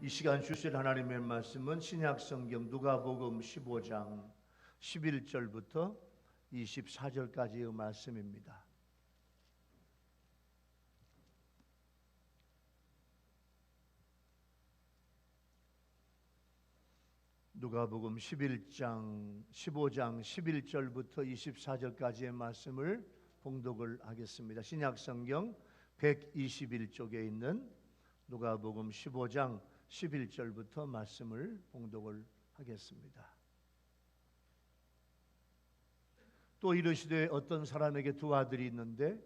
이 시간 주실 하나님의 말씀은 신약성경 누가복음 15장 11절부터 24절까지의 말씀입니다. 누가복음 15장 11절부터 24절까지의 말씀을 봉독을 하겠습니다. 신약성경 121쪽에 있는 누가복음 15장 11절부터 말씀을 봉독을 하겠습니다. 또 이르시되 어떤 사람에게 두 아들이 있는데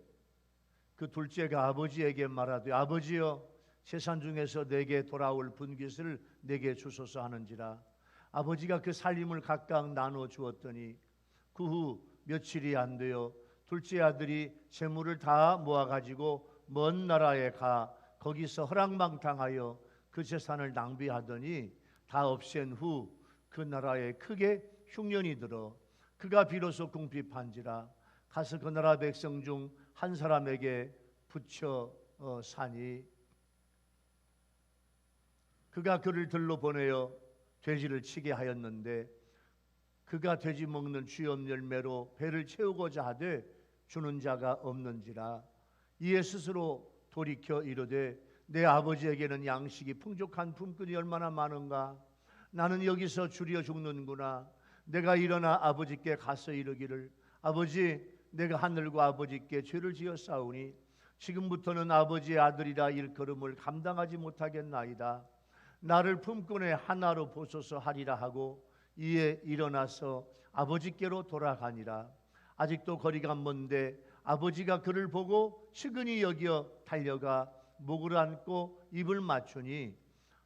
그 둘째가 아버지에게 말하되 아버지여 세상 중에서 내게 돌아올 분깃을 내게 주소서 하는지라. 아버지가 그 살림을 각각 나누어 주었더니 그 후 며칠이 안 되어 둘째 아들이 재물을 다 모아가지고 먼 나라에 가 거기서 허랑방탕하여 그 재산을 낭비하더니 다 없앤 후 그 나라에 크게 흉년이 들어 그가 비로소 궁핍한지라. 가서 그 나라 백성 중 한 사람에게 붙여 사니 그가 그를 들로 보내어 돼지를 치게 하였는데 그가 돼지 먹는 쥐염 열매로 배를 채우고자 하되 주는 자가 없는지라. 이에 스스로 돌이켜 이르되 내 아버지에게는 양식이 풍족한 품꾼이 얼마나 많은가. 나는 여기서 줄여 죽는구나. 내가 일어나 아버지께 가서 이르기를 아버지 내가 하늘과 아버지께 죄를 지었사오니 지금부터는 아버지의 아들이라 일컬음을 감당하지 못하겠나이다. 나를 품꾼의 하나로 보소서 하리라 하고 이에 일어나서 아버지께로 돌아가니라. 아직도 거리가 먼데 아버지가 그를 보고 측은히 여겨 달려가 목을 안고 입을 맞추니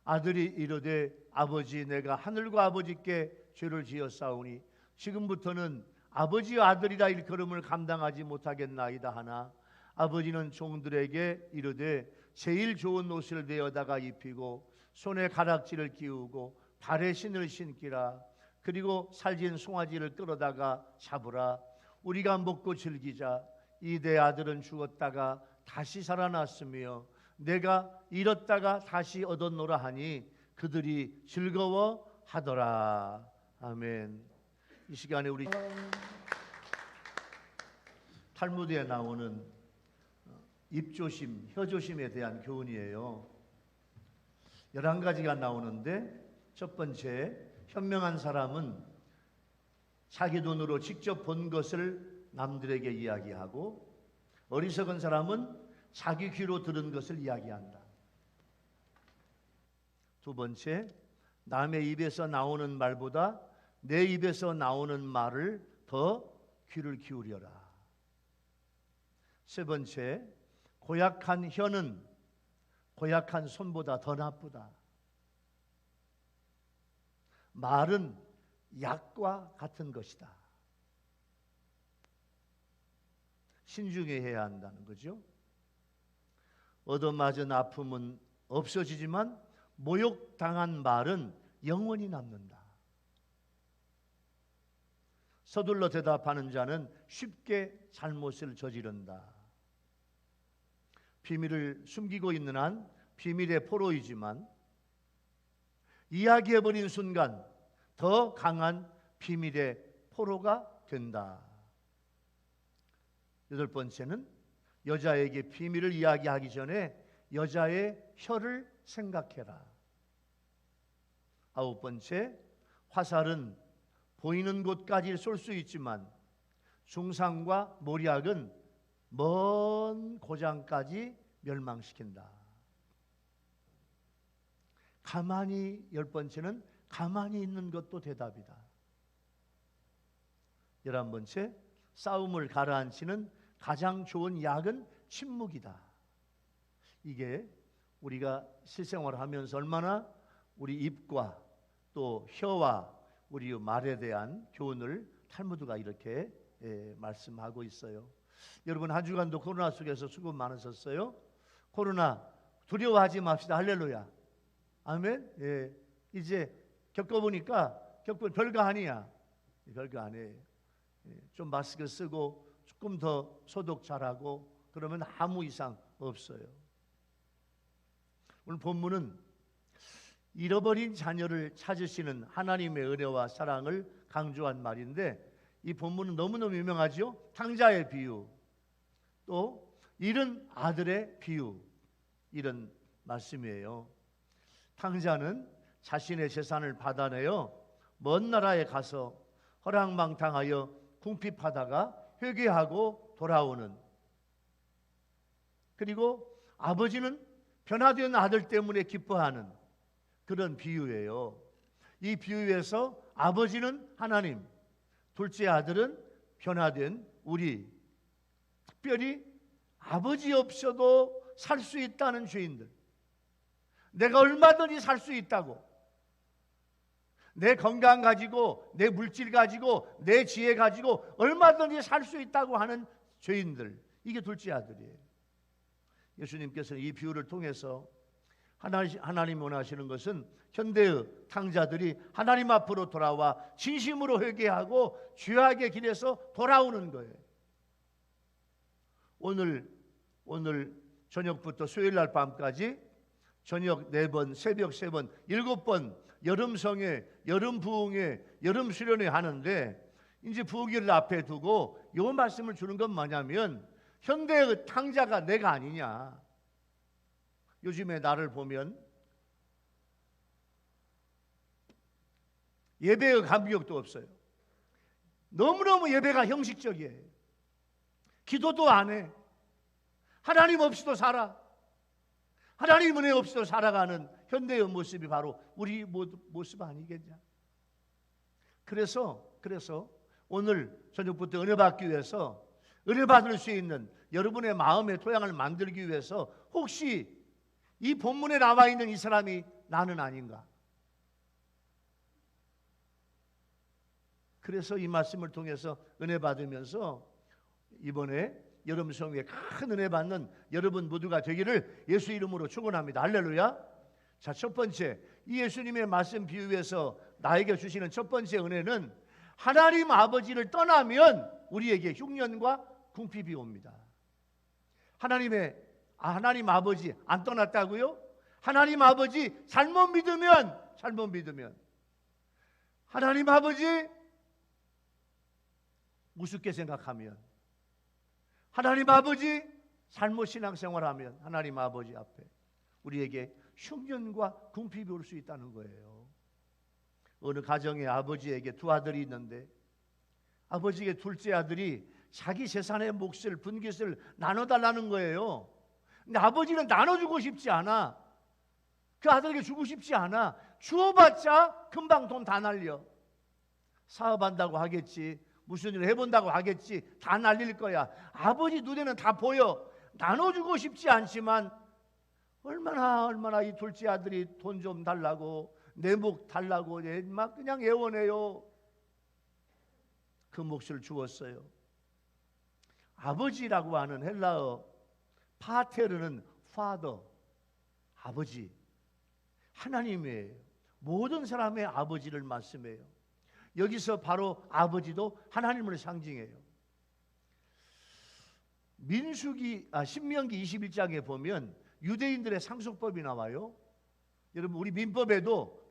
아들이 이르되 아버지 내가 하늘과 아버지께 죄를 지었사오니 지금부터는 아버지의 아들이라 일컬음을 감당하지 못하겠나이다 하나 아버지는 종들에게 이르되 제일 좋은 옷을 내어다가 입히고 손에 가락지를 끼우고 발에 신을 신기라. 그리고 살진 송아지를 끌어다가 잡으라. 우리가 먹고 즐기자. 이 내 아들은 죽었다가 다시 살아났으며 내가 잃었다가 다시 얻었노라 하니 그들이 즐거워하더라. 아멘. 이 시간에 우리 탈무드에 나오는 입조심, 혀조심에 대한 교훈이에요. 11가지가 나오는데 첫 번째, 현명한 사람은 자기 돈으로 직접 본 것을 남들에게 이야기하고 어리석은 사람은 자기 귀로 들은 것을 이야기한다. 두 번째, 남의 입에서 나오는 말보다 내 입에서 나오는 말을 더 귀를 기울여라. 세 번째, 고약한 혀는 고약한 손보다 더 나쁘다. 말은 약과 같은 것이다. 신중해야 한다는 거죠. 얻어맞은 아픔은 없어지지만 모욕당한 말은 영원히 남는다. 서둘러 대답하는 자는 쉽게 잘못을 저지른다. 비밀을 숨기고 있는 한 비밀의 포로이지만 이야기해버린 순간 더 강한 비밀의 포로가 된다. 여덟 번째는 여자에게 비밀을 이야기하기 전에 여자의 혀를 생각해라. 아홉 번째, 화살은 보이는 곳까지 쏠 수 있지만 중상과 모략은 먼 고장까지 멸망시킨다. 가만히, 열 번째는 가만히 있는 것도 대답이다. 11번째, 싸움을 가라앉히는 가장 좋은 약은 침묵이다. 이게 우리가 실생활을 하면서 얼마나 우리 입과 또 혀와 우리 말에 대한 교훈을 탈무드가 이렇게 말씀하고 있어요. 여러분 한 주간도 코로나 속에서 수고 많으셨어요. 코로나 두려워하지 맙시다. 할렐루야. 아멘. 예. 이제 겪어보니까 별거 아니야. 별거 아니에요. 좀 마스크 쓰고 조금 더 소독 잘하고 그러면 아무 이상 없어요. 오늘 본문은 잃어버린 자녀를 찾으시는 하나님의 은혜와 사랑을 강조한 말인데, 이 본문은 너무너무 유명하죠. 탕자의 비유, 또 잃은 아들의 비유, 이런 말씀이에요. 탕자는 자신의 재산을 받아내어 먼 나라에 가서 허랑방탕하여 궁핍하다가 회개하고 돌아오는, 그리고 아버지는 변화된 아들 때문에 기뻐하는 그런 비유예요. 이 비유에서 아버지는 하나님, 둘째 아들은 변화된 우리, 특별히 아버지 없어도 살 수 있다는 죄인들, 내가 얼마든지 살 수 있다고, 내 건강 가지고, 내 물질 가지고, 내 지혜 가지고 얼마든지 살 수 있다고 하는 죄인들, 이게 둘째 아들이에요. 예수님께서는 이 비유를 통해서 하나님 원하시는 것은 현대의 탕자들이 하나님 앞으로 돌아와 진심으로 회개하고 죄악의 길에서 돌아오는 거예요. 오늘 저녁부터 수요일 날 밤까지 저녁 4번, 새벽 3번, 7번 여름성회, 여름부흥회, 여름수련회 하는데, 이제 부흥회를 앞에 두고 이 말씀을 주는 건 뭐냐면, 현대의 탕자가 내가 아니냐. 요즘에 나를 보면 예배의 감격도 없어요. 너무너무 예배가 형식적이에요. 기도도 안 해. 하나님 없이도 살아. 하나님 은혜 없이도 살아가는 현대의 모습이 바로 우리 모습 아니겠냐. 그래서 오늘 저녁부터 은혜 받기 위해서, 은혜 받을 수 있는 여러분의 마음의 토양을 만들기 위해서, 혹시 이 본문에 나와 있는 이 사람이 나는 아닌가? 그래서 이 말씀을 통해서 은혜 받으면서 이번에 여름성회에 큰 은혜 받는 여러분 모두가 되기를 예수 이름으로 축원합니다. 할렐루야. 자, 첫 번째, 이 예수님의 말씀 비유에서 나에게 주시는 첫 번째 은혜는, 하나님 아버지를 떠나면 우리에게 흉년과 궁핍이 옵니다. 하나님 아버지 안 떠났다고요? 하나님 아버지 잘못 믿으면, 하나님 아버지 우습게 생각하면, 하나님 아버지 잘못 신앙생활하면 하나님 아버지 앞에 우리에게 흉년과 궁핍이 올 수 있다는 거예요. 어느 가정에 아버지에게 두 아들이 있는데, 아버지의 둘째 아들이 자기 재산의 몫을, 분깃을 나눠달라는 거예요. 근데 아버지는 나눠주고 싶지 않아. 그 아들에게 주고 싶지 않아. 주어봤자 금방 돈 다 날려. 사업한다고 하겠지, 무슨 일을 해본다고 하겠지, 다 날릴 거야. 아버지 눈에는 다 보여. 나눠주고 싶지 않지만 얼마나 이 둘째 아들이 돈 좀 달라고, 내 몫 달라고 막 그냥 애원해요. 그 몫을 주었어요. 아버지라고 하는 헬라어 파테르는 father, 아버지, 하나님이에요. 모든 사람의 아버지를 말씀해요. 여기서 바로 아버지도 하나님을 상징해요. 신명기 21장에 보면 유대인들의 상속법이 나와요. 여러분, 우리 민법에도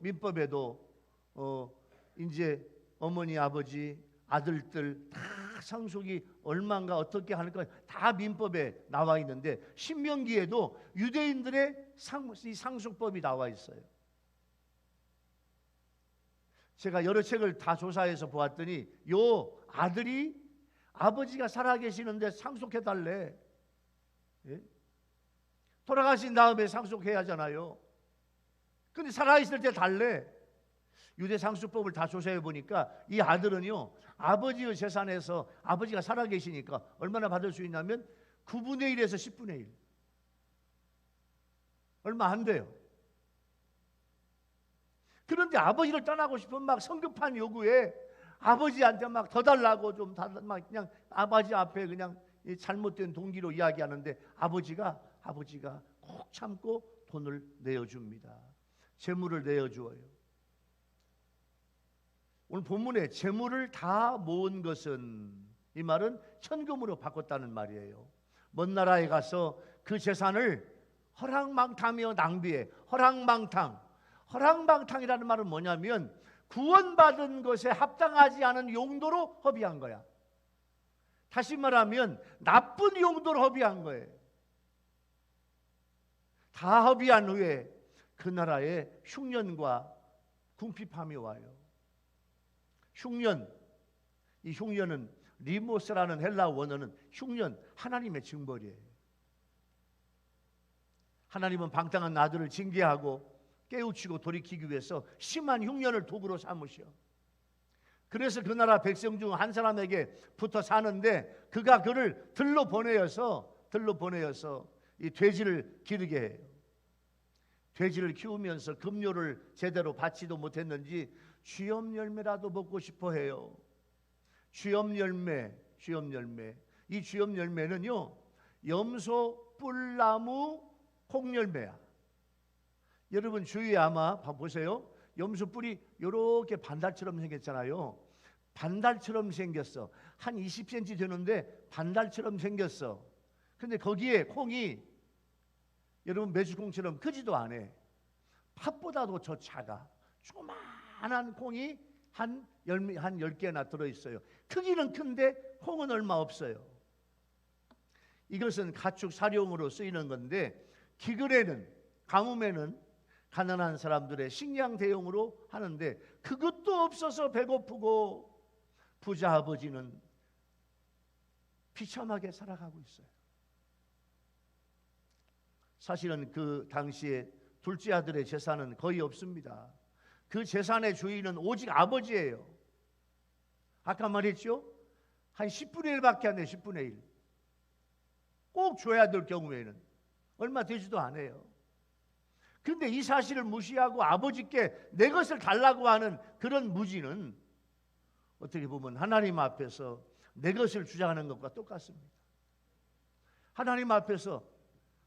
이제 어머니, 아버지, 아들들 다 상속이 얼마인가 어떻게 하는가 다 민법에 나와 있는데, 신명기에도 유대인들의 상속법이 나와 있어요. 제가 여러 책을 다 조사해서 보았더니 요 아들이 아버지가 살아계시는데 상속해달래. 예? 돌아가신 다음에 상속해야 하잖아요. 근데 살아있을 때 달래. 유대 상속법을 다 조사해 보니까 이 아들은요, 아버지의 재산에서, 아버지가 살아계시니까 얼마나 받을 수 있냐면 9분의 1에서 10분의 1, 얼마 안 돼요. 그런데 아버지를 떠나고 싶은 막 성급한 요구에 아버지한테 막 더 달라고 막 그냥 아버지 앞에 그냥 잘못된 동기로 이야기하는데, 아버지가 꼭 참고 돈을 내어줍니다. 재물을 내어주어요. 오늘 본문에 재물을 다 모은 것은, 이 말은 현금으로 바꿨다는 말이에요. 먼 나라에 가서 그 재산을 허랑망탕하며 낭비해. 허랑방탕이라는 말은 뭐냐면 구원받은 것에 합당하지 않은 용도로 허비한 거야. 다시 말하면 나쁜 용도로 허비한 거예요. 다 허비한 후에 그 나라에 흉년과 궁핍함이 와요. 흉년, 이 흉년은 리모스라는 헬라 원어는 흉년, 하나님의 징벌이에요. 하나님은 방탕한 나들을 징계하고 깨우치고 돌이키기 위해서 심한 흉년을 도구로 삼으셔. 그래서 그 나라 백성 중 한 사람에게 붙어 사는데 그가 그를 들로 보내어서 이 돼지를 기르게 해요. 돼지를 키우면서 급료를 제대로 받지도 못했는지 쥐염 열매라도 먹고 싶어 해요. 쥐염 열매. 이 쥐염 열매는요, 염소 뿔나무 콩열매야. 여러분 주위에 아마 보세요. 염소 뿔이 이렇게 반달처럼 생겼잖아요. 반달처럼 생겼어. 한 20cm 되는데 반달처럼 생겼어. 근데 거기에 콩이 여러분 메주콩처럼 크지도 않아. 팥보다도 더 작아. 조그만한 콩이 한 10개나 들어있어요. 크기는 큰데 콩은 얼마 없어요. 이것은 가축 사료용으로 쓰이는 건데 기글에는, 가뭄에는 가난한 사람들의 식량 대용으로 하는데 그것도 없어서 배고프고 부자 아버지는 비참하게 살아가고 있어요. 사실은 그 당시에 둘째 아들의 재산은 거의 없습니다. 그 재산의 주인은 오직 아버지예요. 아까 말했죠? 한 10분의 1밖에 안 돼요. 10분의 1. 꼭 줘야 될 경우에는 얼마 되지도 않아요. 그런데 이 사실을 무시하고 아버지께 내 것을 달라고 하는 그런 무지는 어떻게 보면 하나님 앞에서 내 것을 주장하는 것과 똑같습니다. 하나님 앞에서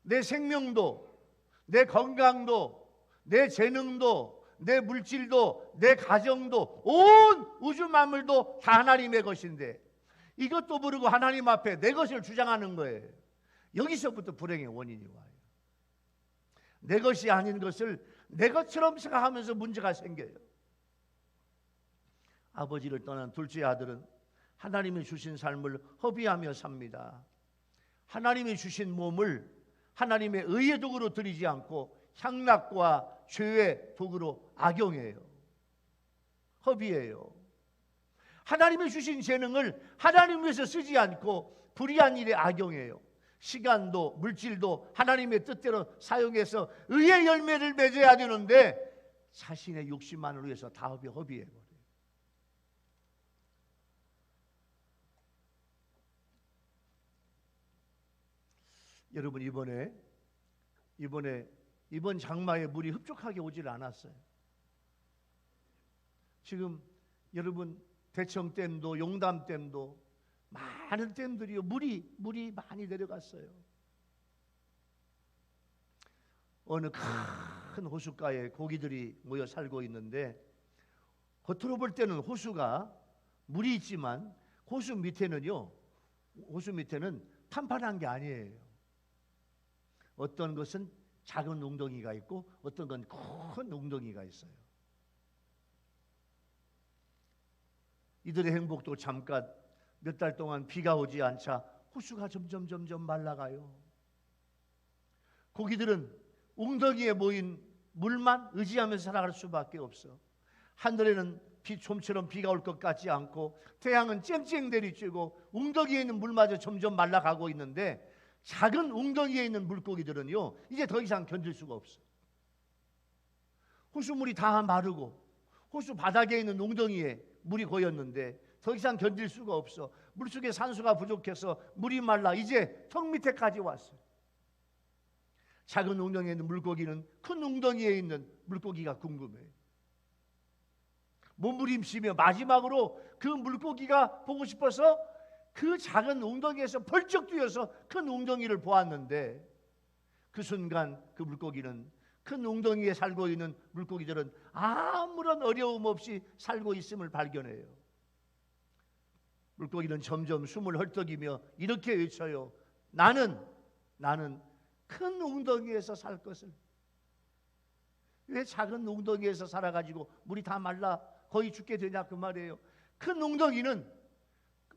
내 생명도, 내 건강도, 내 재능도, 내 물질도, 내 가정도, 온 우주 만물도 다 하나님의 것인데 이것도 모르고 하나님 앞에 내 것을 주장하는 거예요. 여기서부터 불행의 원인이 와요. 내 것이 아닌 것을 내 것처럼 생각하면서 문제가 생겨요. 아버지를 떠난 둘째 아들은 하나님이 주신 삶을 허비하며 삽니다. 하나님이 주신 몸을 하나님의 의의 도구로 드리지 않고 향락과 죄의 도구로 악용해요. 허비해요. 하나님이 주신 재능을 하나님 위해서 쓰지 않고 불의한 일에 악용해요. 시간도 물질도 하나님의 뜻대로 사용해서 의의 열매를 맺어야 되는데 자신의 욕심만을 위해서 다 허비해버려요. 여러분 이번 장마에 물이 흡족하게 오질 않았어요. 지금 여러분 대청댐도 용담댐도 많은 댐들이요 물이 많이 내려갔어요. 어느 큰 호숫가에 고기들이 모여 살고 있는데 겉으로 볼 때는 호수가 물이 있지만 호수 밑에는 판판한 게 아니에요. 어떤 것은 작은 웅덩이가 있고 어떤 건 큰 웅덩이가 있어요. 이들의 행복도 잠깐 몇 달 동안 비가 오지 않자 호수가 점점 말라가요. 고기들은 웅덩이에 모인 물만 의지하면서 살아갈 수밖에 없어. 하늘에는 좀처럼 비가 올 것 같지 않고 태양은 쨍쨍 내리쬐고 웅덩이에 있는 물마저 점점 말라가고 있는데 작은 웅덩이에 있는 물고기들은요 이제 더 이상 견딜 수가 없어. 호수물이 다 마르고 호수 바닥에 있는 웅덩이에 물이 고였는데 더 이상 견딜 수가 없어. 물속에 산소가 부족해서 물이 말라 이제 턱 밑에까지 왔어요. 작은 웅덩이에 있는 물고기는 큰 웅덩이에 있는 물고기가 궁금해요. 몸부림치며 마지막으로 그 물고기가 보고 싶어서 그 작은 웅덩이에서 벌쩍 뛰어서 큰 웅덩이를 보았는데 그 순간 그 물고기는 큰 웅덩이에 살고 있는 물고기들은 아무런 어려움 없이 살고 있음을 발견해요. 물고기는 점점 숨을 헐떡이며 이렇게 외쳐요. 나는 큰 웅덩이에서 살 것을. 왜 작은 웅덩이에서 살아가지고 물이 다 말라 거의 죽게 되냐 그 말이에요. 큰 웅덩이는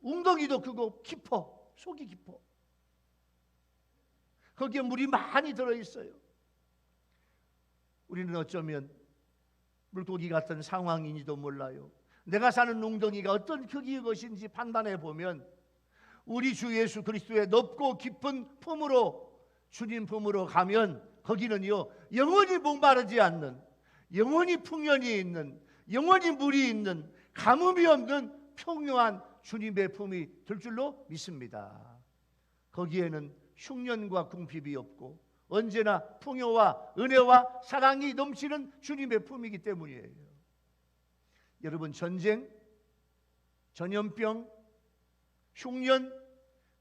웅덩이도 크고 깊어. 속이 깊어. 거기에 물이 많이 들어있어요. 우리는 어쩌면 물고기 같은 상황인지도 몰라요. 내가 사는 웅덩이가 어떤 크기의 것인지 판단해 보면 우리 주 예수 그리스도의 높고 깊은 품으로, 주님 품으로 가면 거기는요 영원히 목마르지 않는, 영원히 풍년이 있는, 영원히 물이 있는, 가뭄이 없는 평유한 주님의 품이 될 줄로 믿습니다. 거기에는 흉년과 궁핍이 없고 언제나 풍요와 은혜와 사랑이 넘치는 주님의 품이기 때문이에요. 여러분, 전쟁, 전염병, 흉년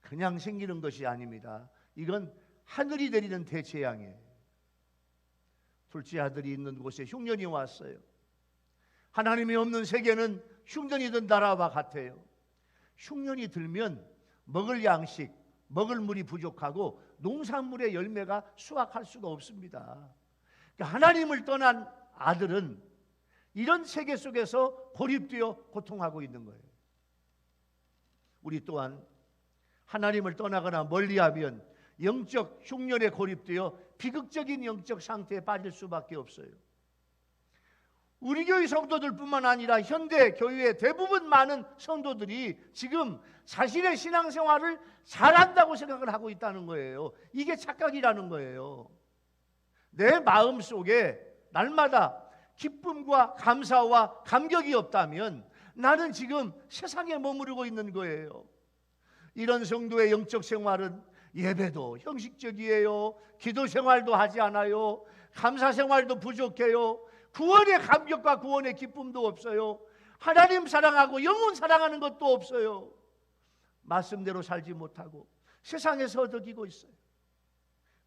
그냥 생기는 것이 아닙니다. 이건 하늘이 내리는 대재앙이에요. 둘째 아들이 있는 곳에 흉년이 왔어요. 하나님이 없는 세계는 흉년이 든 나라와 같아요. 흉년이 들면 먹을 양식, 먹을 물이 부족하고 농산물의 열매가 수확할 수가 없습니다. 그러니까 하나님을 떠난 아들은 이런 세계 속에서 고립되어 고통하고 있는 거예요. 우리 또한 하나님을 떠나거나 멀리하면 영적 흉년에 고립되어 비극적인 영적 상태에 빠질 수밖에 없어요. 우리 교회 성도들뿐만 아니라 현대 교회의 대부분 많은 성도들이 지금 자신의 신앙생활을 잘한다고 생각을 하고 있다는 거예요. 이게 착각이라는 거예요. 내 마음속에 날마다 기쁨과 감사와 감격이 없다면 나는 지금 세상에 머무르고 있는 거예요. 이런 성도의 영적 생활은 예배도 형식적이에요. 기도 생활도 하지 않아요. 감사 생활도 부족해요. 구원의 감격과 구원의 기쁨도 없어요. 하나님 사랑하고 영혼 사랑하는 것도 없어요. 말씀대로 살지 못하고 세상에서 허덕이고 있어요.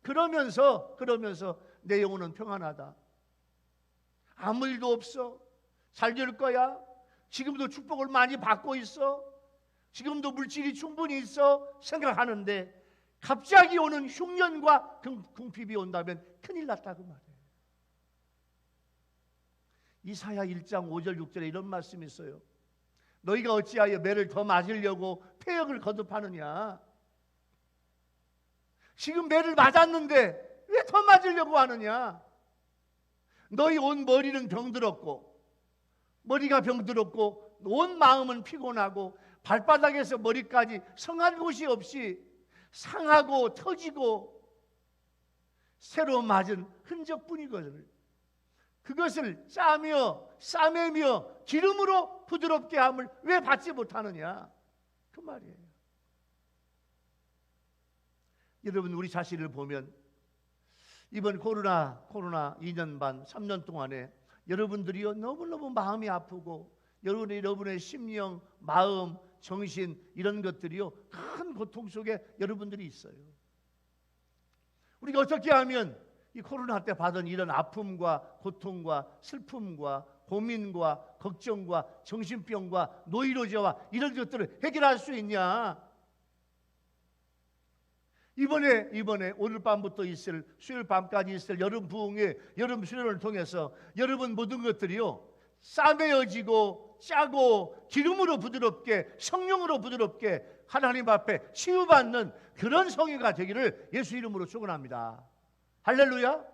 그러면서 내 영혼은 평안하다. 아무 일도 없어. 잘 될 거야. 지금도 축복을 많이 받고 있어. 지금도 물질이 충분히 있어 생각하는데 갑자기 오는 흉년과 궁핍이 온다면 큰일 났다고 말해요. 이사야 1장 5절 6절에 이런 말씀이 있어요. 너희가 어찌하여 매를 더 맞으려고 폐역을 거듭하느냐. 지금 매를 맞았는데 왜 더 맞으려고 하느냐. 너희 온 머리는 병들었고, 머리가 병들었고 온 마음은 피곤하고 발바닥에서 머리까지 성한 곳이 없이 상하고 터지고 새로 맞은 흔적뿐이거든. 그것을 짜며 싸매며 기름으로 부드럽게 함을 왜 받지 못하느냐 그 말이에요. 여러분, 우리 자신을 보면 이번 코로나 2년 반 3년 동안에 여러분들이요 너무너무 마음이 아프고 여러분의 심령, 마음, 정신 이런 것들이요 큰 고통 속에 여러분들이 있어요. 우리가 어떻게 하면 이 코로나 때 받은 이런 아픔과 고통과 슬픔과 고민과 걱정과 정신병과 노이로제와 이런 것들을 해결할 수 있냐? 이번에 오늘 밤부터 있을 수요일 밤까지 있을 여름 부흥회, 여름 수련을 통해서 여러분 모든 것들이요 싸매어지고 짜고 기름으로 부드럽게 성령으로 부드럽게 하나님 앞에 치유받는 그런 성회가 되기를 예수 이름으로 축원합니다. 할렐루야.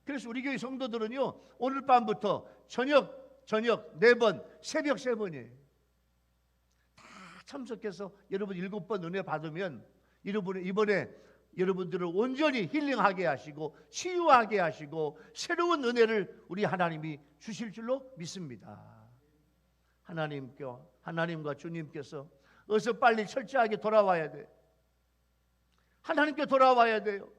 그래서 우리 교회 성도들은요 오늘 밤부터 저녁 4번, 새벽 3번이에요. 다 참석해서 여러분 7번 은혜 받으면 이번에 여러분들을 온전히 힐링하게 하시고 치유하게 하시고 새로운 은혜를 우리 하나님이 주실 줄로 믿습니다. 하나님과 주님께서 어서 빨리 철저하게 돌아와야 돼. 하나님께 돌아와야 돼요.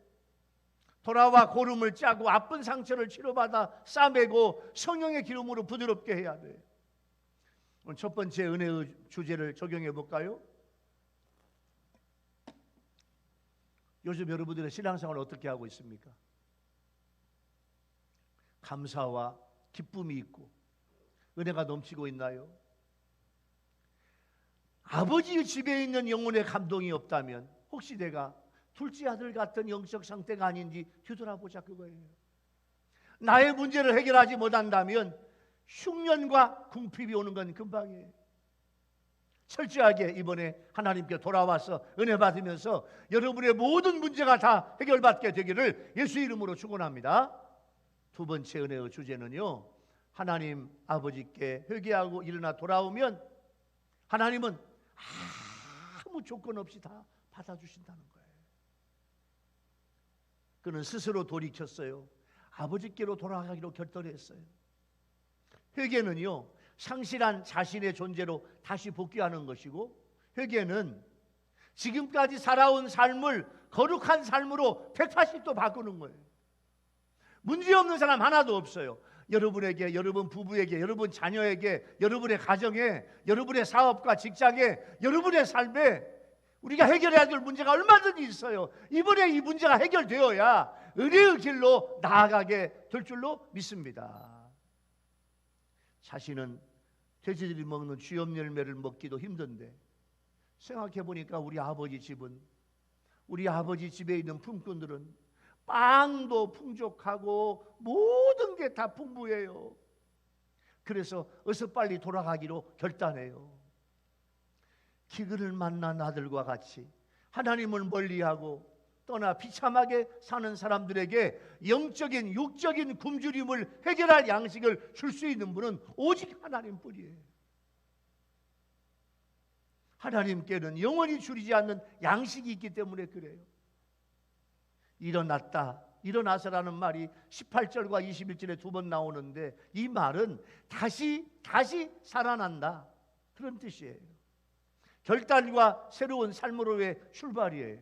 돌아와 고름을 짜고 아픈 상처를 치료받아 싸매고 성령의 기름으로 부드럽게 해야 돼. 오늘 첫 번째 은혜의 주제를 적용해 볼까요? 요즘 여러분들의 신앙생활을 어떻게 하고 있습니까? 감사와 기쁨이 있고 은혜가 넘치고 있나요? 아버지의 집에 있는 영혼의 감동이 없다면 혹시 내가 둘째 아들 같은 영적 상태가 아닌지 뒤돌아보자 그거예요. 나의 문제를 해결하지 못한다면 흉년과 궁핍이 오는 건 금방이에요. 철저하게 이번에 하나님께 돌아와서 은혜 받으면서 여러분의 모든 문제가 다 해결받게 되기를 예수 이름으로 축원합니다. 두 번째 은혜의 주제는요, 하나님 아버지께 회개하고 일어나 돌아오면 하나님은 아무 조건 없이 다 받아주신다는 거예요. 그는 스스로 돌이켰어요. 아버지께로 돌아가기로 결단했어요. 회개는요, 상실한 자신의 존재로 다시 복귀하는 것이고, 회개는 지금까지 살아온 삶을 거룩한 삶으로 180도 바꾸는 거예요. 문제없는 사람 하나도 없어요. 여러분에게, 여러분 부부에게, 여러분 자녀에게, 여러분의 가정에, 여러분의 사업과 직장에, 여러분의 삶에 우리가 해결해야 될 문제가 얼마든지 있어요. 이번에 이 문제가 해결되어야 은혜의 길로 나아가게 될 줄로 믿습니다. 자신은 돼지들이 먹는 쥐염 열매를 먹기도 힘든데, 생각해 보니까 우리 아버지 집은, 우리 아버지 집에 있는 품꾼들은 빵도 풍족하고 모든 게 다 풍부해요. 그래서 어서 빨리 돌아가기로 결단해요. 기근을 만난 아들과 같이 하나님을 멀리하고 떠나 비참하게 사는 사람들에게 영적인 육적인 굶주림을 해결할 양식을 줄 수 있는 분은 오직 하나님뿐이에요. 하나님께는 영원히 줄이지 않는 양식이 있기 때문에 그래요. 일어났다, 일어나서라는 말이 18절과 21절에 두 번 나오는데, 이 말은 다시 살아난다, 그런 뜻이에요. 결단과 새로운 삶으로의 출발이에요.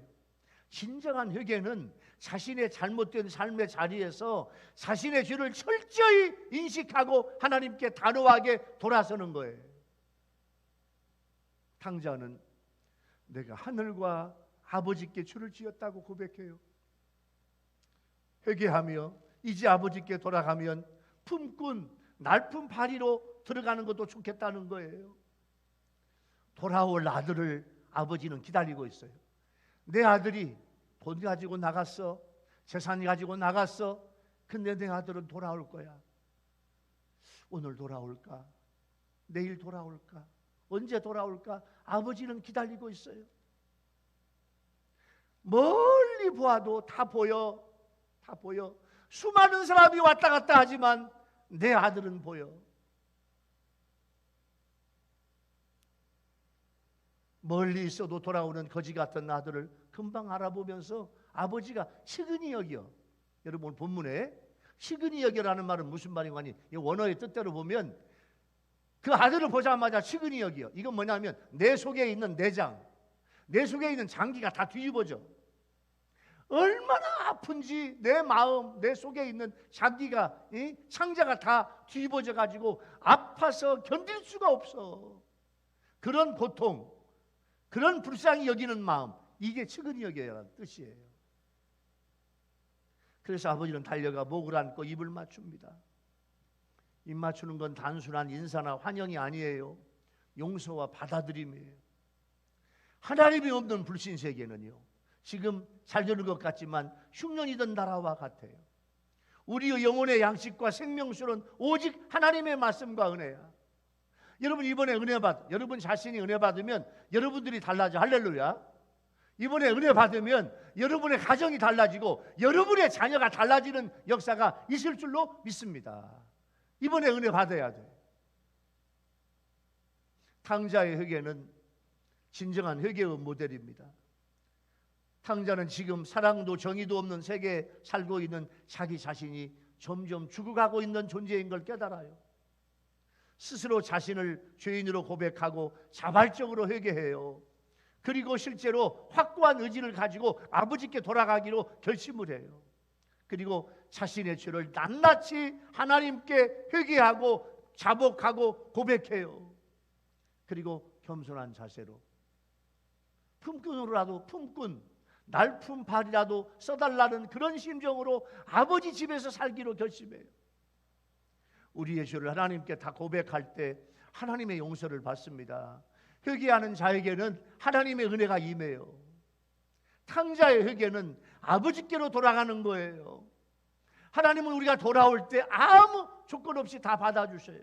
진정한 회개는 자신의 잘못된 삶의 자리에서 자신의 죄를 철저히 인식하고 하나님께 단호하게 돌아서는 거예요. 탕자는 내가 하늘과 아버지께 죄를 지었다고 고백해요. 회개하며 이제 아버지께 돌아가면 품꾼 날품 파리로 들어가는 것도 좋겠다는 거예요. 돌아올 아들을 아버지는 기다리고 있어요. 내 아들이 돈 가지고 나갔어, 재산 가지고 나갔어. 근데 내 아들은 돌아올 거야. 오늘 돌아올까? 내일 돌아올까? 언제 돌아올까? 아버지는 기다리고 있어요. 멀리 보아도 다 보여. 다 보여. 수많은 사람이 왔다 갔다 하지만 내 아들은 보여. 멀리 있어도 돌아오는 거지 같은 아들을 금방 알아보면서 아버지가 시근히 여겨. 여러분 본문에 시근히 여겨라는 말은 무슨 말인가 하니, 원어의 뜻대로 보면 그 아들을 보자마자 시근히 여겨. 이건 뭐냐면 내 속에 있는 내장, 내 속에 있는 장기가 다 뒤집어져. 얼마나 아픈지 내 마음, 내 속에 있는 장기가, 창자가 다 뒤집어져 가지고 아파서 견딜 수가 없어. 그런 고통, 그런 불쌍히 여기는 마음, 이게 측은히 여겨라는 뜻이에요. 그래서 아버지는 달려가 목을 안고 입을 맞춥니다. 입 맞추는 건 단순한 인사나 환영이 아니에요. 용서와 받아들임이에요. 하나님이 없는 불신 세계는요, 지금 잘 되는 것 같지만 흉년이던 나라와 같아요. 우리의 영혼의 양식과 생명수는 오직 하나님의 말씀과 은혜야. 여러분 이번에 여러분 자신이 은혜 받으면 여러분들이 달라져. 할렐루야. 이번에 은혜 받으면 여러분의 가정이 달라지고 여러분의 자녀가 달라지는 역사가 있을 줄로 믿습니다. 이번에 은혜 받아야 돼. 탕자의 회개는 진정한 회개의 모델입니다. 탕자는 지금 사랑도 정의도 없는 세계에 살고 있는 자기 자신이 점점 죽어가고 있는 존재인 걸 깨달아요. 스스로 자신을 죄인으로 고백하고 자발적으로 회개해요. 그리고 실제로 확고한 의지를 가지고 아버지께 돌아가기로 결심을 해요. 그리고 자신의 죄를 낱낱이 하나님께 회개하고 자복하고 고백해요. 그리고 겸손한 자세로 품꾼으로라도 품꾼, 날품팔이라도 써달라는 그런 심정으로 아버지 집에서 살기로 결심해요. 우리의 죄를 하나님께 다 고백할 때 하나님의 용서를 받습니다. 회개하는 자에게는 하나님의 은혜가 임해요. 탕자의 회개는 아버지께로 돌아가는 거예요. 하나님은 우리가 돌아올 때 아무 조건 없이 다 받아주셔요.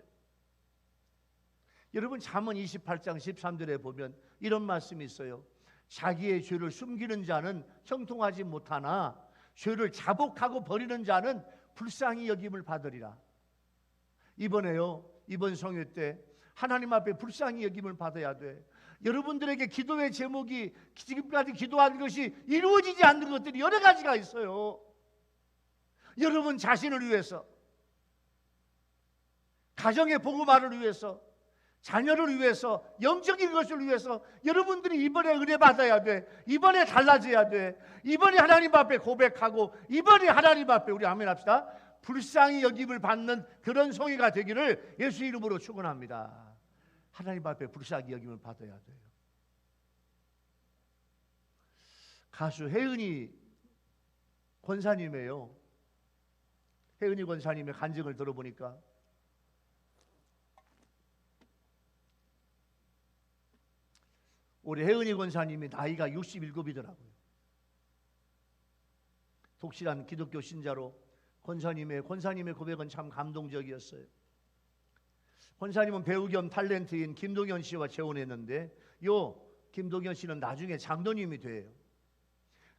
여러분 잠언 28장 13절에 보면 이런 말씀이 있어요. 자기의 죄를 숨기는 자는 형통하지 못하나 죄를 자복하고 버리는 자는 불쌍히 여김을 받으리라. 이번 성회 때 하나님 앞에 불쌍히 여김을 받아야 돼. 여러분들에게 기도의 제목이 지금까지 기도한 것이 이루어지지 않는 것들이 여러 가지가 있어요. 여러분 자신을 위해서, 가정의 복음화를 위해서, 자녀를 위해서, 영적인 것을 위해서 여러분들이 이번에 은혜 받아야 돼. 이번에 달라져야 돼. 이번에 하나님 앞에 고백하고, 이번에 하나님 앞에 우리 아멘 합시다. 불쌍히 여김을 받는 그런 성회가 되기를 예수 이름으로 축원합니다. 하나님 앞에 불쌍히 여김을 받아야 돼요. 가수 혜은이 권사님이에요. 혜은이 권사님의 간증을 들어보니까 우리 혜은이 권사님이 나이가 67이더라고요. 독실한 기독교 신자로 권사님의 고백은 참 감동적이었어요. 권사님은 배우 겸 탤런트인 김동현 씨와 재혼했는데 김동현 씨는 나중에 장로님이 돼요.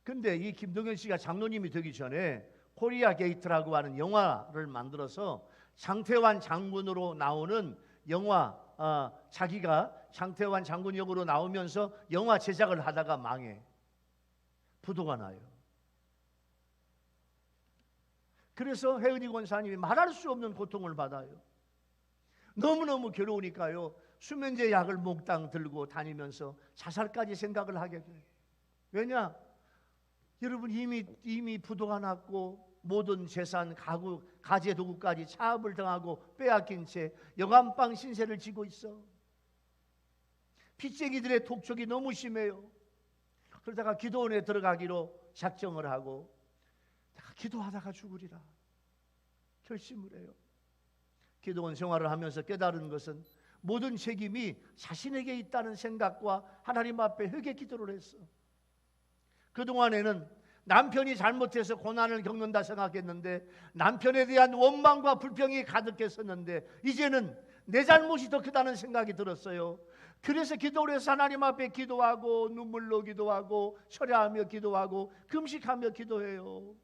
근데 이 김동현 씨가 장로님이 되기 전에 코리아 게이트라고 하는 영화를 만들어서 장태환 장군으로 나오는 영화, 자기가 장태환 장군 역으로 나오면서 영화 제작을 하다가 망해. 부도가 나요. 그래서 혜은이 권사님이 말할 수 없는 고통을 받아요. 너무너무 괴로우니까요, 수면제 약을 몽땅 들고 다니면서 자살까지 생각을 하게 돼요. 왜냐? 여러분 이미 부도가 났고 모든 재산, 가구, 가재 도구까지 차압을 당하고 빼앗긴 채 여간방 신세를 지고 있어. 빚쟁이들의 독촉이 너무 심해요. 그러다가 기도원에 들어가기로 작정을 하고 내가 기도하다가 죽으리라 결심을 해요. 기도원 생활을 하면서 깨달은 것은 모든 책임이 자신에게 있다는 생각과 하나님 앞에 회개 기도를 했어. 그동안에는 남편이 잘못해서 고난을 겪는다 생각했는데 남편에 대한 원망과 불평이 가득했었는데 이제는 내 잘못이 더 크다는 생각이 들었어요. 그래서 기도를 해서 하나님 앞에 기도하고 눈물로 기도하고 철야하며 기도하고 금식하며 기도해요.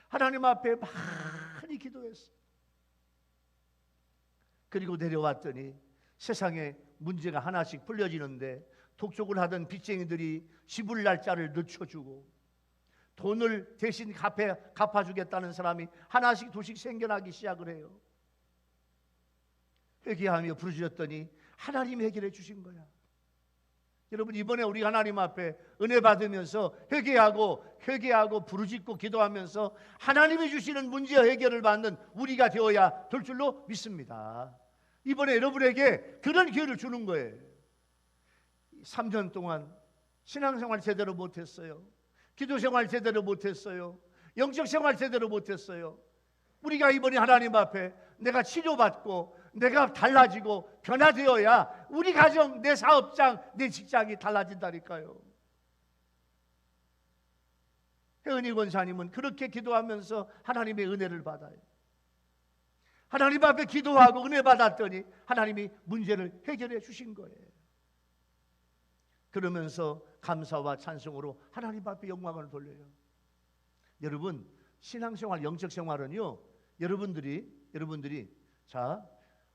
하나님 앞에 많이 기도했어. 그리고 내려왔더니 세상에 문제가 하나씩 풀려지는데 독촉을 하던 빚쟁이들이 지불 날짜를 늦춰주고 돈을 대신 갚아주겠다는 사람이 하나씩 둘씩 생겨나기 시작을 해요. 회개하며 부르짖었더니 하나님이 해결해 주신 거야. 여러분 이번에 우리 하나님 앞에 은혜 받으면서 회개하고 부르짖고 기도하면서 하나님이 주시는 문제 해결을 받는 우리가 되어야 될 줄로 믿습니다. 이번에 여러분에게 그런 기회를 주는 거예요. 3년 동안 신앙생활 제대로 못했어요. 기도생활 제대로 못했어요. 영적생활 제대로 못했어요. 우리가 이번에 하나님 앞에 내가 치료받고 내가 달라지고 변화되어야 우리 가정, 내 사업장, 내 직장이 달라진다니까요. 혜은이 권사님은 그렇게 기도하면서 하나님의 은혜를 받아요. 하나님 앞에 기도하고 은혜 받았더니 하나님이 문제를 해결해 주신 거예요. 그러면서 감사와 찬송으로 하나님 앞에 영광을 돌려요. 여러분 신앙생활, 영적생활은요, 여러분들이 자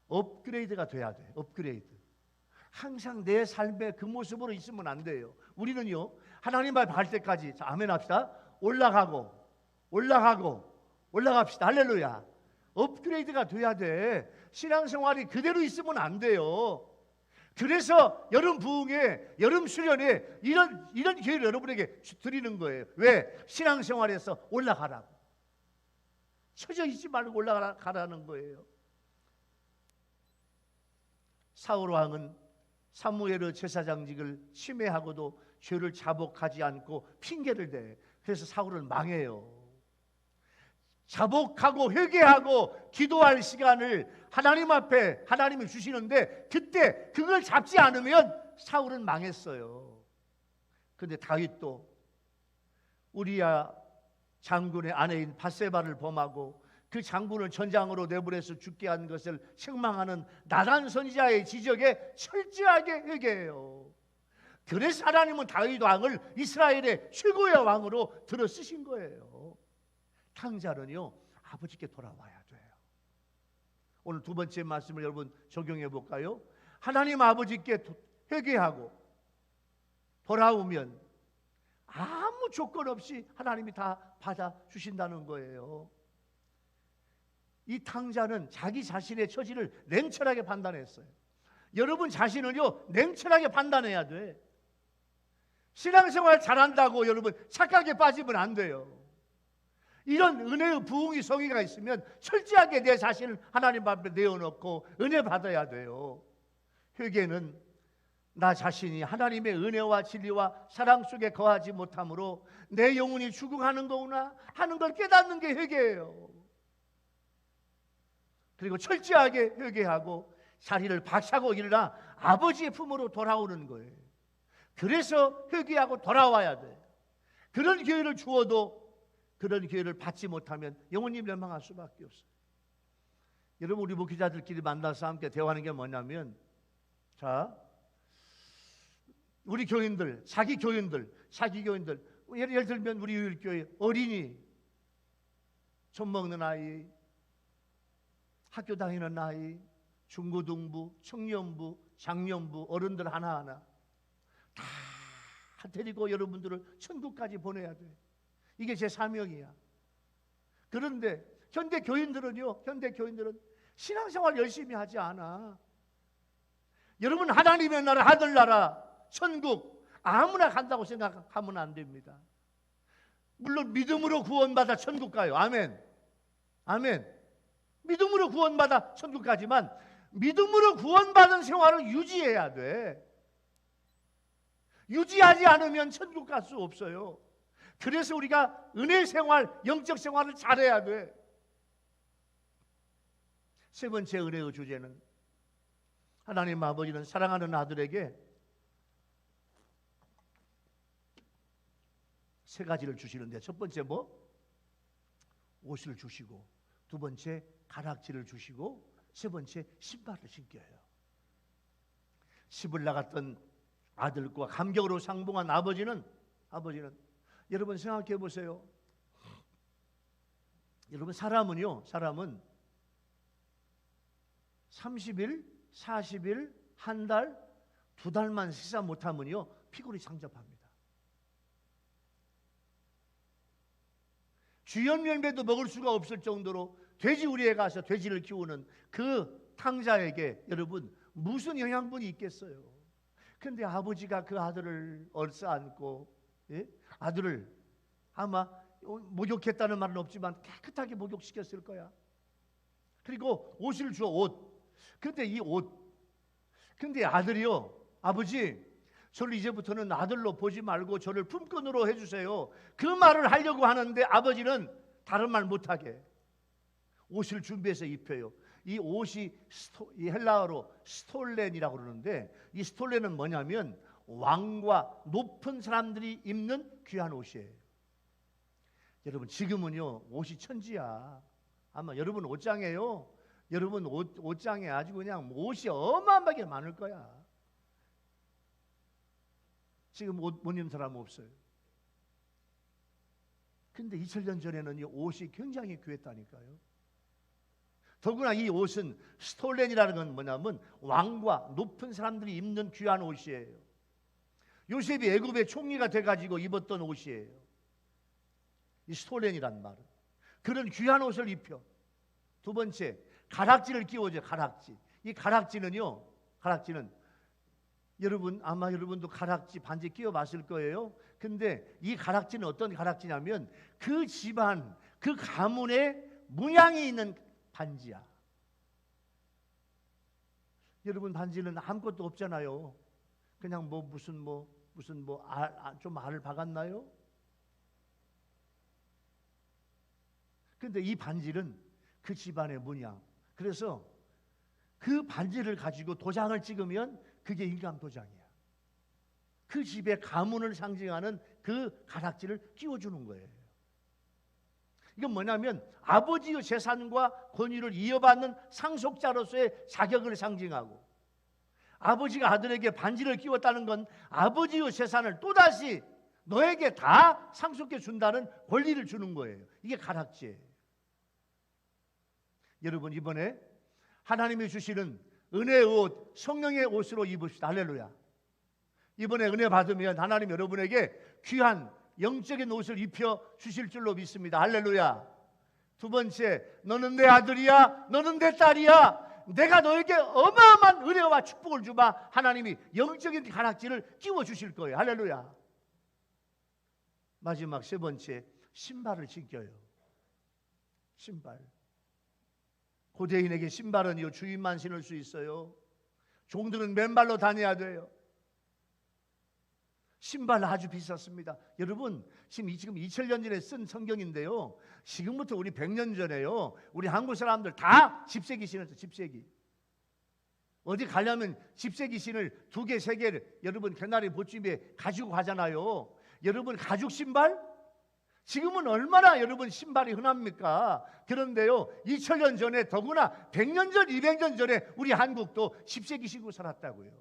업그레이드가 돼야 돼. 업그레이드. 항상 내 삶의 그 모습으로 있으면 안 돼요. 우리는요 하나님 앞에 갈 때까지, 자 아멘 합시다, 올라갑시다. 할렐루야. 업그레이드가 돼야 돼. 신앙생활이 그대로 있으면 안 돼요. 그래서 여름 부흥회, 여름 수련회 이런 기회를 여러분에게 드리는 거예요. 왜? 신앙생활에서 올라가라고. 처져 있지 말고 올라가라는 거예요. 사울 왕은 사무엘 제사장직을 침해하고도 죄를 자복하지 않고 핑계를 대. 그래서 사울은 망해요. 자복하고 회개하고 기도할 시간을 하나님 앞에 하나님이 주시는데 그때 그걸 잡지 않으면 사울은 망했어요. 근데 다윗도 우리야 장군의 아내인 밧세바를 범하고 그 장군을 전장으로 내보내서 죽게 한 것을 책망하는 나단 선지자의 지적에 철저하게 회개해요. 그래서 하나님은 다윗 왕을 이스라엘의 최고의 왕으로 들어 쓰신 거예요. 탕자는요, 아버지께 돌아와야 돼요. 오늘 두 번째 말씀을 여러분 적용해 볼까요? 하나님 아버지께 회개하고 돌아오면 아무 조건 없이 하나님이 다 받아주신다는 거예요. 이 탕자는 자기 자신의 처지를 냉철하게 판단했어요. 여러분 자신을요, 냉철하게 판단해야 돼. 신앙생활 잘한다고 여러분 착각에 빠지면 안 돼요. 이런 은혜의 부흥이 성의가 있으면 철저하게 내 자신을 하나님 앞에 내어놓고 은혜 받아야 돼요. 회개는 나 자신이 하나님의 은혜와 진리와 사랑 속에 거하지 못함으로 내 영혼이 죽어가는 거구나 하는 걸 깨닫는 게 회개예요. 그리고 철저하게 회개하고 자리를 박차고 일어나 아버지의 품으로 돌아오는 거예요. 그래서 회개하고 돌아와야 돼. 그런 기회를 주어도 그런 기회를 받지 못하면 영혼이 멸망할 수밖에 없어요. 여러분, 우리 목회자들끼리 만나서 함께 대화하는 게 뭐냐면, 자, 우리 교인들, 자기 교인들, 예를 들면 우리 유일교회 어린이, 젖 먹는 아이, 학교 다니는 아이, 중고등부, 청년부, 장년부, 어른들 하나하나 다 데리고 여러분들을 천국까지 보내야 돼. 이게 제 사명이야. 그런데 현대 교인들은 신앙생활 열심히 하지 않아. 여러분, 하나님의 나라, 하늘나라, 천국 아무나 간다고 생각하면 안 됩니다. 물론 믿음으로 구원받아 천국 가요. 아멘. 아멘. 믿음으로 구원받아 천국 가지만 믿음으로 구원받은 생활을 유지해야 돼. 유지하지 않으면 천국 갈 수 없어요. 그래서 우리가 은혜 생활, 영적 생활을 잘해야 돼. 세 번째 은혜의 주제는, 하나님 아버지는 사랑하는 아들에게 세 가지를 주시는데, 첫 번째 옷을 주시고, 두 번째 가락지를 주시고, 세 번째 신발을 신겨요. 시을 나갔던 아들과 감격으로 상봉한 아버지는 여러분 생각해 보세요. 여러분, 사람은 30일, 40일, 한 달, 두 달만 식사 못하면요 피골이 상접합니다. 주연 열매도 먹을 수가 없을 정도로 돼지우리에 가서 돼지를 키우는 그 탕자에게 여러분 무슨 영양분이 있겠어요? 그런데 아버지가 그 아들을 얼싸안고, 아들을 아마 목욕했다는 말은 없지만 깨끗하게 목욕시켰을 거야. 그리고 옷을 줘, 옷. 근데 아들이요, 아버지, 저를 이제부터는 아들로 보지 말고 저를 품꾼으로 해주세요. 그 말을 하려고 하는데 아버지는 다른 말 못하게 옷을 준비해서 입혀요. 이 옷이 이 헬라어로 스톨렌이라고 그러는데, 이 스톨렌은 뭐냐면 왕과 높은 사람들이 입는 귀한 옷이에요. 여러분, 지금은요 옷이 천지야. 아마 여러분 옷장에요, 여러분 옷장에 아주 그냥 옷이 어마어마하게 많을 거야. 지금 옷 못 입는 사람 없어요. 근데 2000년 전에는 이 옷이 굉장히 귀했다니까요. 더구나 이 옷은 스톨렌이라는 건 뭐냐면 왕과 높은 사람들이 입는 귀한 옷이에요. 요셉이 애굽의 총리가 돼가지고 입었던 옷이에요. 이 스톨렌이란 말은 그런 귀한 옷을 입혀. 두 번째, 가락지를 끼워줘. 가락지. 이 가락지는 여러분 아마 여러분도 가락지 반지 끼워봤을 거예요. 근데 이 가락지는 어떤 가락지냐면 그 집안, 그 가문의 문양이 있는 반지야. 여러분, 반지는 아무것도 없잖아요. 그냥 좀 알을 박았나요? 근데 이 반지는 그 집안의 문양. 그래서 그 반지를 가지고 도장을 찍으면 그게 인감 도장이야. 그 집의 가문을 상징하는 그 가락지를 끼워주는 거예요. 이건 뭐냐면 아버지의 재산과 권위를 이어받는 상속자로서의 자격을 상징하고, 아버지가 아들에게 반지를 끼웠다는 건 아버지의 재산을 또다시 너에게 다 상속해 준다는 권리를 주는 거예요. 이게 가락지예요. 여러분, 이번에 하나님이 주시는 은혜의 옷, 성령의 옷으로 입읍시다. 할렐루야. 이번에 은혜 받으면 하나님 여러분에게 귀한 영적인 옷을 입혀 주실 줄로 믿습니다. 할렐루야. 두 번째, 너는 내 아들이야, 너는 내 딸이야, 내가 너에게 어마어마한 은혜와 축복을 주마. 하나님이 영적인 가락지를 끼워 주실 거예요. 할렐루야. 마지막 세 번째, 신발을 신겨요. 신발. 고대인에게 신발은요, 주인만 신을 수 있어요. 종들은 맨발로 다녀야 돼요. 신발 아주 비쌌습니다. 여러분, 지금 2000년 전에 쓴 성경인데요, 지금부터 우리 100년 전에요, 우리 한국 사람들 다 집세기 신었죠. 집세기. 어디 가려면 집세기 신을 2개, 3개를 여러분 개나리 보집에 가지고 가잖아요. 여러분, 가죽 신발? 지금은 얼마나 여러분 신발이 흔합니까? 그런데요, 2000년 전에, 더구나 100년 전, 200년 전에 우리 한국도 집세기 신고 살았다고요.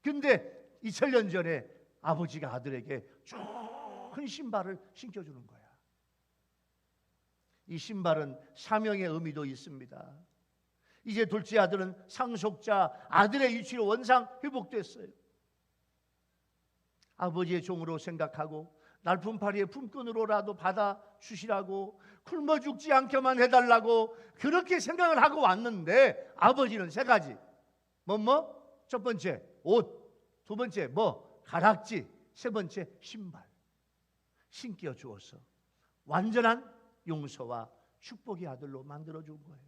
근데 2000년 전에 아버지가 아들에게 좋은 신발을 신겨주는 거야. 이 신발은 사명의 의미도 있습니다. 이제 둘째 아들은 상속자, 아들의 위치로 원상 회복됐어요. 아버지의 종으로 생각하고 날품팔이의 품꾼으로라도 받아 주시라고, 굶어 죽지 않게만 해달라고 그렇게 생각을 하고 왔는데, 아버지는 세 가지. 첫 번째 옷, 두 번째 가락지, 세 번째 신발 신겨 주어서 완전한 용서와 축복의 아들로 만들어준 거예요.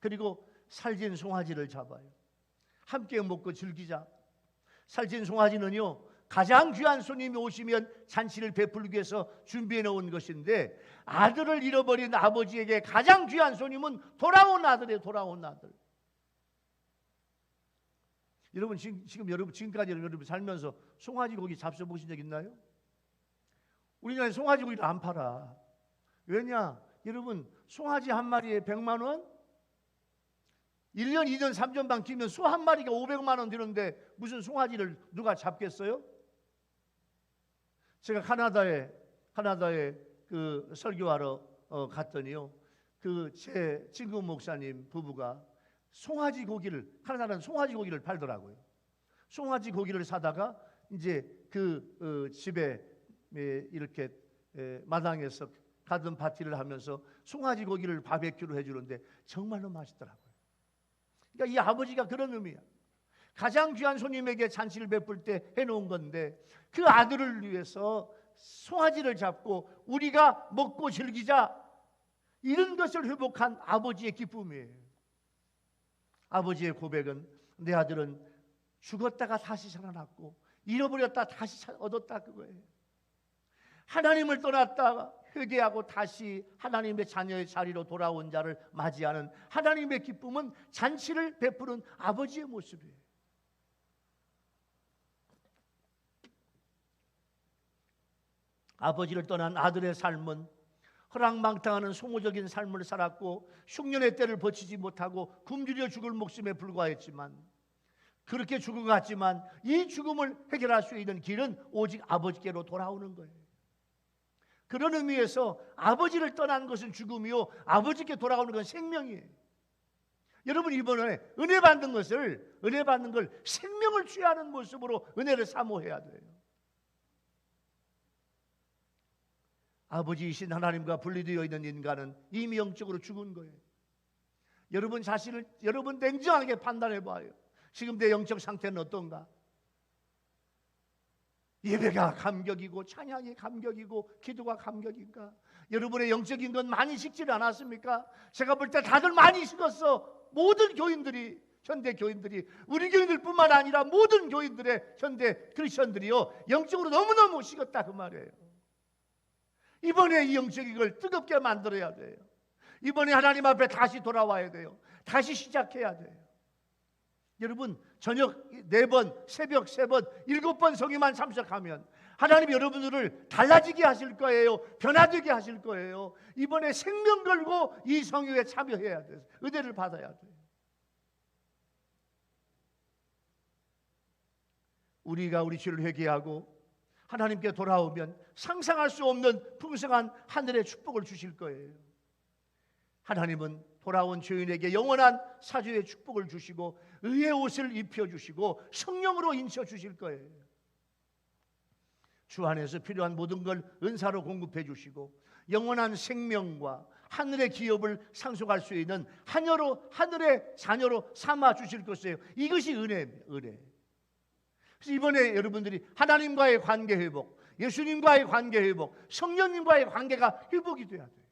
그리고 살진 송아지를 잡아요. 함께 먹고 즐기자. 살진 송아지는요, 가장 귀한 손님이 오시면 잔치를 베풀기 위해서 준비해 놓은 것인데, 아들을 잃어버린 아버지에게 가장 귀한 손님은 돌아온 아들이에요. 돌아온 아들. 여러분, 지금까지 여러분 살면서 송아지 고기 잡숴보신 적 있나요? 우리나라에 송아지 고기를 안 팔아. 왜냐? 여러분, 송아지 한 마리에 100만 원? 1년, 2년, 3년만 키우면 소 한 마리가 500만 원 드는데 무슨 송아지를 누가 잡겠어요? 제가 카나다에 그 설교하러 갔더니요, 그 제 친구 목사님 부부가 송아지 고기를, 카나다는 송아지 고기를 팔더라고요. 송아지 고기를 사다가 이제 그 집에 이렇게 마당에서 가든 파티를 하면서 송아지 고기를 바베큐로 해주는데 정말로 맛있더라고요. 그러니까 이 아버지가 그런 의미야. 가장 귀한 손님에게 잔치를 베풀 때 해놓은 건데, 그 아들을 위해서 송아지를 잡고 우리가 먹고 즐기자, 이런 것을 회복한 아버지의 기쁨이에요. 아버지의 고백은, 내 아들은 죽었다가 다시 살아났고 잃어버렸다 다시 얻었다, 그거예요. 하나님을 떠났다가 회개하고 다시 하나님의 자녀의 자리로 돌아온 자를 맞이하는 하나님의 기쁨은 잔치를 베푸는 아버지의 모습이에요. 아버지를 떠난 아들의 삶은 허랑방탕하는 소모적인 삶을 살았고 흉년의 때를 버티지 못하고 굶주려 죽을 목숨에 불과했지만, 그렇게 죽은 것 같지만 이 죽음을 해결할 수 있는 길은 오직 아버지께로 돌아오는 거예요. 그런 의미에서 아버지를 떠나는 것은 죽음이요, 아버지께 돌아오는 건 생명이에요. 여러분, 이번에 은혜 받는 걸 생명을 취하는 모습으로 은혜를 사모해야 돼요. 아버지이신 하나님과 분리되어 있는 인간은 이미 영적으로 죽은 거예요. 여러분 자신을 여러분 냉정하게 판단해 봐요. 지금 내 영적 상태는 어떤가? 예배가 감격이고 찬양이 감격이고 기도가 감격인가? 여러분의 영적인 건 많이 식지를 않았습니까? 제가 볼 때 다들 많이 식었어. 모든 교인들이, 현대 교인들이, 우리 교인들뿐만 아니라 모든 교인들의 현대 크리스천들이요, 영적으로 너무너무 식었다, 그 말이에요. 이번에 이 영적인 걸 뜨겁게 만들어야 돼요. 이번에 하나님 앞에 다시 돌아와야 돼요. 다시 시작해야 돼요. 여러분, 저녁 4번, 새벽 3번, 7번 성회만 참석하면 하나님이 여러분들을 달라지게 하실 거예요. 변화되게 하실 거예요. 이번에 생명 걸고 이 성유에 참여해야 돼요. 은혜를 받아야 돼요. 우리가 우리 죄를 회개하고 하나님께 돌아오면 상상할 수 없는 풍성한 하늘의 축복을 주실 거예요. 하나님은 돌아온 죄인에게 영원한 사죄의 축복을 주시고 의의 옷을 입혀주시고 성령으로 인쳐주실 거예요. 주 안에서 필요한 모든 걸 은사로 공급해 주시고 영원한 생명과 하늘의 기업을 상속할 수 있는 하늘의 자녀로 삼아 주실 것이에요. 이것이 은혜입니다. 은혜. 그래서 이번에 여러분들이 하나님과의 관계 회복, 예수님과의 관계 회복, 성령님과의 관계가 회복이 돼야 돼요.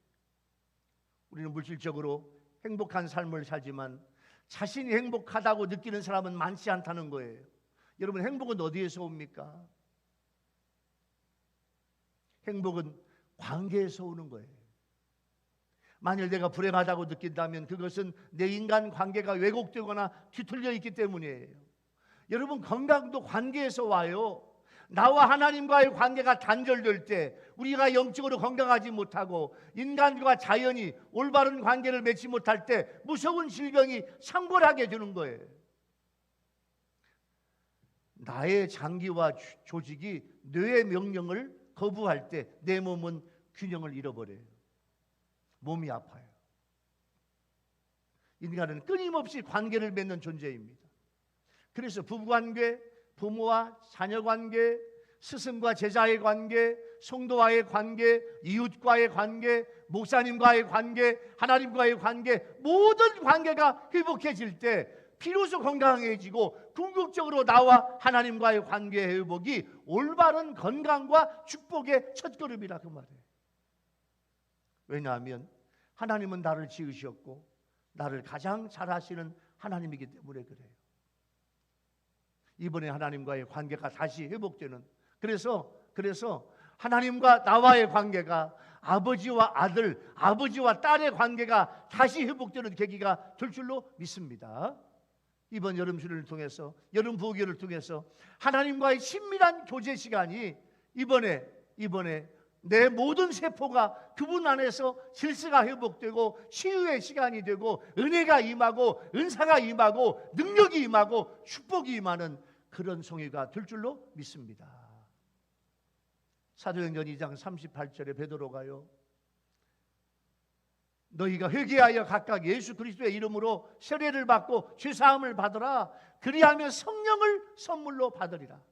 우리는 물질적으로 행복한 삶을 살지만 자신이 행복하다고 느끼는 사람은 많지 않다는 거예요. 여러분, 행복은 어디에서 옵니까? 행복은 관계에서 오는 거예요. 만일 내가 불행하다고 느낀다면 그것은 내 인간 관계가 왜곡되거나 뒤틀려 있기 때문이에요. 여러분, 건강도 관계에서 와요. 나와 하나님과의 관계가 단절될 때 우리가 영적으로 건강하지 못하고 인간과 자연이 올바른 관계를 맺지 못할 때 무서운 질병이 창궐하게 되는 거예요. 나의 장기와 조직이 뇌의 명령을 거부할 때 내 몸은 균형을 잃어버려요. 몸이 아파요. 인간은 끊임없이 관계를 맺는 존재입니다. 그래서 부부관계, 부모와 자녀관계, 스승과 제자의 관계, 성도와의 관계, 이웃과의 관계, 목사님과의 관계, 하나님과의 관계, 모든 관계가 회복해질 때 비로소 건강해지고 궁극적으로 나와 하나님과의 관계 회복이 올바른 건강과 축복의 첫걸음이라 그 말이에요. 왜냐하면 하나님은 나를 지으셨고 나를 가장 잘하시는 하나님이기 때문에 그래요. 이번에 하나님과의 관계가 다시 회복되는, 그래서 하나님과 나와의 관계가 아버지와 아들, 아버지와 딸의 관계가 다시 회복되는 계기가 될 줄로 믿습니다. 이번 여름 수련을 통해서, 여름 부교를 통해서 하나님과의 친밀한 교제 시간이 이번에 내 모든 세포가 그분 안에서 질서가 회복되고 치유의 시간이 되고 은혜가 임하고 은사가 임하고 능력이 임하고 축복이 임하는 그런 성회가 될 줄로 믿습니다. 사도행전 2장 38절에 베드로가요, 너희가 회개하여 각각 예수 그리스도의 이름으로 세례를 받고 죄사함을 받으라. 그리하면 성령을 선물로 받으리라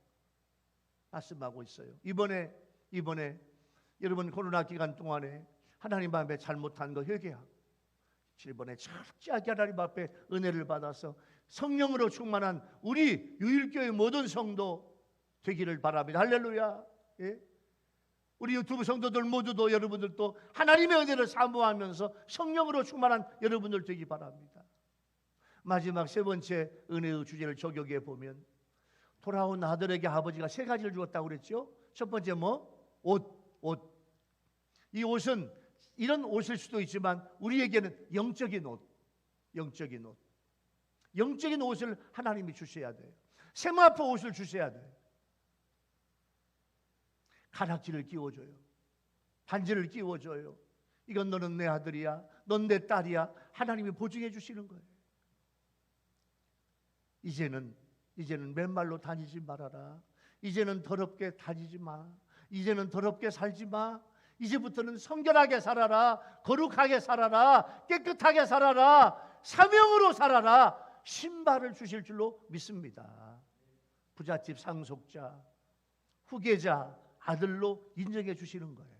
말씀하고 있어요. 이번에 여러분, 코로나 기간 동안에 하나님 앞에 잘못한 거 회개하고 이번에 철저하게 하나님 앞에 은혜를 받아서 성령으로 충만한 우리 유일교회 모든 성도 되기를 바랍니다. 할렐루야. 예? 우리 유튜브 성도들 모두도, 여러분들도 하나님의 은혜를 사모하면서 성령으로 충만한 여러분들 되기 바랍니다. 마지막 세 번째 은혜의 주제를 적용해 보면, 돌아온 아들에게 아버지가 세 가지를 주었다고 그랬죠. 첫 번째 옷. 이 옷은 이런 옷일 수도 있지만 우리에게는 영적인 옷을 하나님이 주셔야 돼요. 세마포 옷을 주셔야 돼요. 가락지를 끼워줘요. 반지를 끼워줘요. 이건 너는 내 아들이야, 넌 내 딸이야. 하나님이 보증해 주시는 거예요. 이제는 맨말로 다니지 말아라. 이제는 더럽게 다니지 마. 이제는 더럽게 살지 마. 이제부터는 성결하게 살아라. 거룩하게 살아라. 깨끗하게 살아라. 사명으로 살아라. 신발을 주실 줄로 믿습니다. 부잣집 상속자, 후계자, 아들로 인정해 주시는 거예요.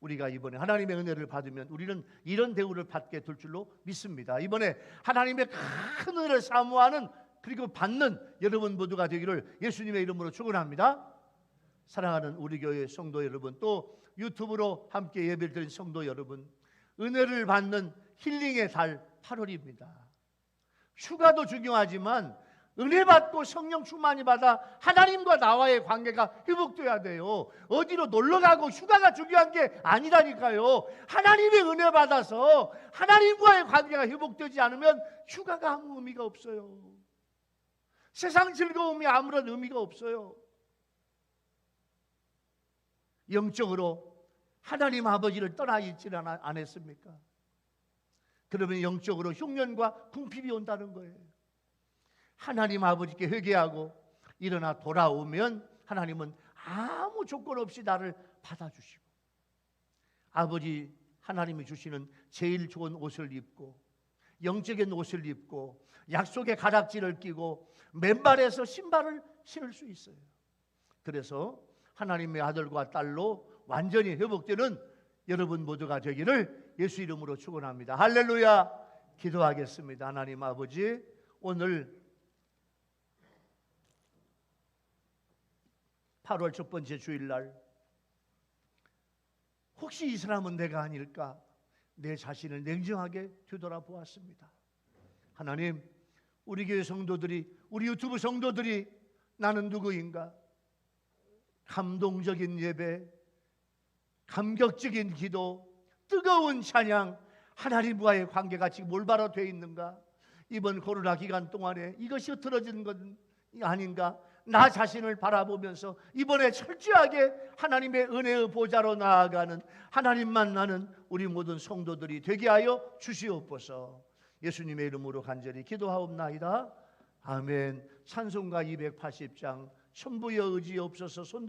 우리가 이번에 하나님의 은혜를 받으면 우리는 이런 대우를 받게 될 줄로 믿습니다. 이번에 하나님의 큰 은혜를 사모하는, 그리고 받는 여러분 모두가 되기를 예수님의 이름으로 축원합니다. 사랑하는 우리 교회 성도 여러분, 또 유튜브로 함께 예배를 드린 성도 여러분, 은혜를 받는 힐링의 달 8월입니다. 휴가도 중요하지만 은혜 받고 성령 충만이 받아 하나님과 나와의 관계가 회복돼야 돼요. 어디로 놀러가고 휴가가 중요한 게 아니라니까요. 하나님의 은혜 받아서 하나님과의 관계가 회복되지 않으면 휴가가 아무 의미가 없어요. 세상 즐거움이 아무런 의미가 없어요. 영적으로 하나님 아버지를 떠나 있지는 않았습니까? 그러면 영적으로 흉년과 궁핍이 온다는 거예요. 하나님 아버지께 회개하고 일어나 돌아오면 하나님은 아무 조건 없이 나를 받아주시고 아버지 하나님이 주시는 제일 좋은 옷을 입고 영적인 옷을 입고 약속의 가락지를 끼고 맨발에서 신발을 신을 수 있어요. 그래서 하나님의 아들과 딸로 완전히 회복되는 여러분 모두가 되기를 예수 이름으로 축원합니다. 할렐루야. 기도하겠습니다. 하나님 아버지, 오늘 8월 첫 번째 주일날 혹시 이 사람은 내가 아닐까 내 자신을 냉정하게 되돌아보았습니다. 하나님, 우리 교회 성도들이, 우리 유튜브 성도들이 나는 누구인가? 감동적인 예배, 감격적인 기도, 뜨거운 찬양, 하나님과의 관계가 지금 올바로 되어 있는가? 이번 코로나 기간 동안에 이것이 흐트러진 건 아닌가? 나 자신을 바라보면서 이번에 철저하게 하나님의 은혜의 보좌로 나아가는, 하나님만 나는 우리 모든 성도들이 되게 하여 주시옵소서. 예수님의 이름으로 간절히 기도하옵나이다. 아멘. 찬송가 280장 천부여 의지없어서 손